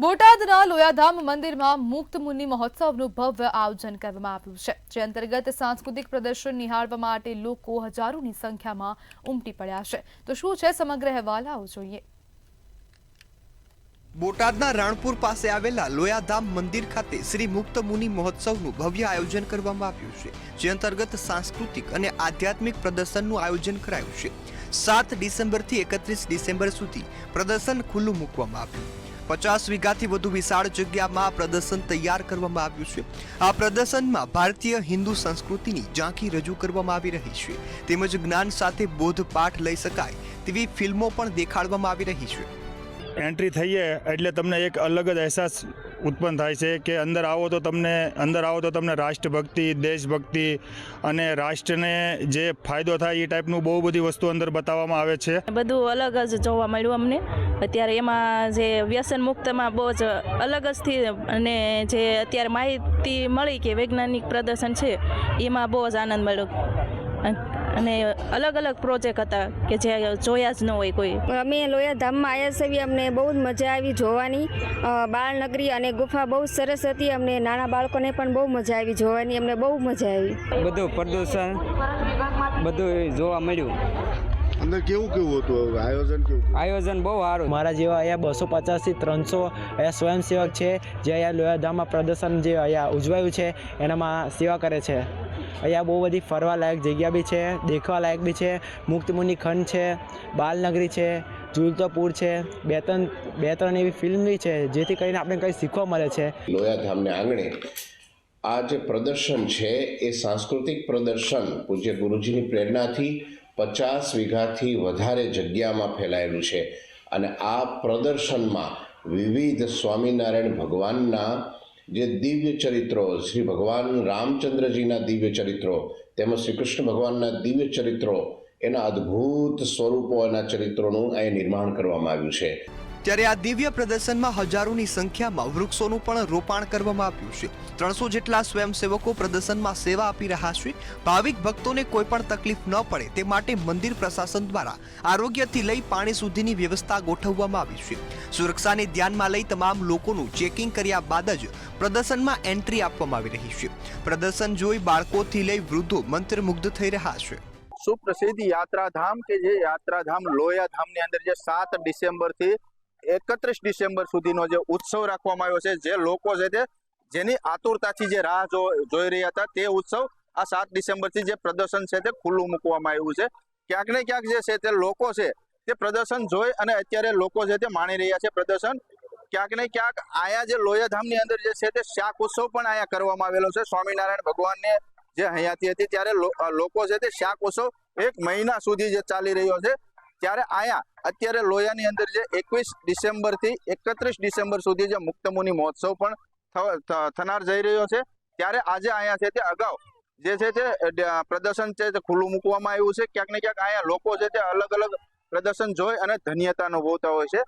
બોટાદના લોયાધામ મંદિરમાં મુક્ત મુનિ મહોત્સવનું ભવ્ય આયોજન કરવામાં આવ્યું છે, જે અંતર્ગત સાંસ્કૃતિક પ્રદર્શન નિહાળવા માટે લોકો હજારોની સંખ્યામાં ઉમટી પડ્યા છે। તો શું છે સમગ્ર અહેવાલ, આવો જોઈએ। બોટાદના રાણપુર પાસે આવેલા લોયાધામ મંદિર ખાતે શ્રી મુક્ત મુનિ મહોત્સવનું ભવ્ય આયોજન કરવામાં આવ્યું છે, જે અંતર્ગત સાંસ્કૃતિક અને આધ્યાત્મિક પ્રદર્શનનું આયોજન કરાયું છે। 7 ડિસેમ્બરથી 31 ડિસેમ્બર સુધી પ્રદર્શન ખુલ્લું મૂકવામાં આવ્યું। 50 વીઘાથી વધુ વિશાળ જગ્યામાં પ્રદર્શન તૈયાર કરવામાં આવ્યું છે। આ પ્રદર્શનમાં ભારતીય હિન્દુ સંસ્કૃતિની ઝાંખી રજૂ કરવામાં આવી રહી છે, તેમજ જ્ઞાન સાથે બોધપાઠ લઈ શકાય તેવી ફિલ્મો પણ દેખાડવામાં આવી રહી છે। એન્ટ્રી થઈએ એટલે તમને એક અલગ જ અહેસાસ ઉત્પન્ન થાય છે કે અંદર આવો તો તમને રાષ્ટ્રભક્તિ, દેશભક્તિ અને રાષ્ટ્રને જે ફાયદો થાય એ ટાઈપનું બહુ બધી વસ્તુ અંદર બતાવવામાં આવે છે। બધું અલગ જ જોવા મળ્યું અમને અત્યારે। એમાં જે વ્યસન મુક્તમાં બહુ જ અલગ જ થી, અને જે અત્યારે માહિતી મળી કે વૈજ્ઞાનિક પ્રદર્શન છે એમાં બહુ જ આનંદ મળ્યો, અને અલગ અલગ પ્રોજેક્ટ હતા કે જે જોયા જ ન હોય કોઈ। અમે લોયાધામમાં આવ્યા છીએ, અમને બહુ જ મજા આવી જોવાની। બાળનગરી અને ગુફા બહુ સરસ હતી, અમને નાના બાળકોને પણ બહુ મજા આવી જોવાની, અમને બહુ મજા આવી। બધું પ્રદૂષણ બધું જોવા મળ્યું। અંદર કેવું હતું આયોજન બહુ સારું। મારા જેવા અહીંયા 250 થી 300 અહીંયા સ્વયંસેવક છે, જે અહીંયા લોયાધામમાં પ્રદર્શન જે અહીંયા ઉજવાયું છે એનામાં સેવા કરે છે। અહીંયા બહુ બધી ફરવા લાયક જગ્યા બી છે, દેખવા લાયક બી છે। મુક્ત મુનિ ખંડ છે, બાલનગરી છે, ઝૂલતો પૂર છે, બે ત્રણ એવી ફિલ્મ બી છે, જેથી કરીને આપણે કંઈ શીખવા મળે છે। લોયાધામને આંગણે આ જે પ્રદર્શન છે એ સાંસ્કૃતિક પ્રદર્શન પૂજ્ય ગુરુજીની પ્રેરણાથી 50 વીઘાથી વધારે જગ્યામાં ફેલાયેલું છે, અને આ પ્રદર્શનમાં વિવિધ સ્વામિનારાયણ ભગવાનના જે દિવ્ય ચરિત્રો, શ્રી ભગવાન રામચંદ્રજીના દિવ્ય ચરિત્રો તેમજ શ્રી કૃષ્ણ ભગવાનના દિવ્ય ચરિત્રો, એના અદ્ભુત સ્વરૂપો, એના ચરિત્રોનું અહીં નિર્માણ કરવામાં આવ્યું છે। ત્યારે આ દિવ્ય પ્રદર્શનમાં હજારોની સંખ્યામાં વૃક્ષોનું પણ રોપાણ કરવામાં આવ્યું છે। 300 જેટલા સ્વયંસેવકો પ્રદર્શનમાં સેવા આપી રહ્યા છે। ભાવિક ભક્તોને કોઈ પણ તકલીફ ન પડે તે માટે મંદિર પ્રશાસન દ્વારા આરોગ્યથી લઈ પાણી સુધીની વ્યવસ્થા ગોઠવવામાં આવી છે। સુરક્ષાને ધ્યાનમાં લઈ તમામ લોકોનું ચેકિંગ કર્યા બાદ જ પ્રદર્શનમાં એન્ટ્રી આપવામાં આવી રહી છે। પ્રદર્શન જોઈ બાળકોથી લઈ વૃદ્ધો મંત્રમુગ્ધ થઈ રહ્યા છે। સુપ્રસિદ્ધ યાત્રાધામ કે જે યાત્રાધામ લોયાધામની અંદર જે 7 ડિસેમ્બરથી 31 ડિસેમ્બર સુધીનો જે ઉત્સવ રાખવામાં આવ્યો છે, જે લોકો છે તે જેની આતુરતાથી જે રાહ જોઈ રહ્યા હતા, તે ઉત્સવ આ 7 ડિસેમ્બરથી જે પ્રદર્શન છે તે ખુલ્લું મૂકવામાં આવ્યું છે। ક્યાંક ને ક્યાંક જે છે તે લોકો છે તે પ્રદર્શન જોઈ અને અત્યારે લોકો છે તે માણી રહ્યા છે પ્રદર્શન। ક્યાંક ને ક્યાંક આયા જે લોયાધામની અંદર જે છે તે શાક ઉત્સવ પણ આયા કરવામાં આવેલો છે। સ્વામિનારાયણ ભગવાનને જે હયાતી હતી ત્યારે લોકો છે તે શાક ઉત્સવ 1 મહિના સુધી જે ચાલી રહ્યો છે, ત્યારે આયા અત્યારે લોયાની અંદર જે 21 ડિસેમ્બરથી 31 ડિસેમ્બર સુધી જે મુક્ત મુનિ મહોત્સવ પણ થનાર જઈ રહ્યો છે, ત્યારે આજે આયા છે તે અગાઉ જે છે તે પ્રદર્શન છે તે ખુલ્લું મૂકવામાં આવ્યું છે। ક્યાંક ને ક્યાંક આયા લોકો છે તે અલગ અલગ પ્રદર્શન જોઈ અને ધન્યતા અનુભવતા હોય છે।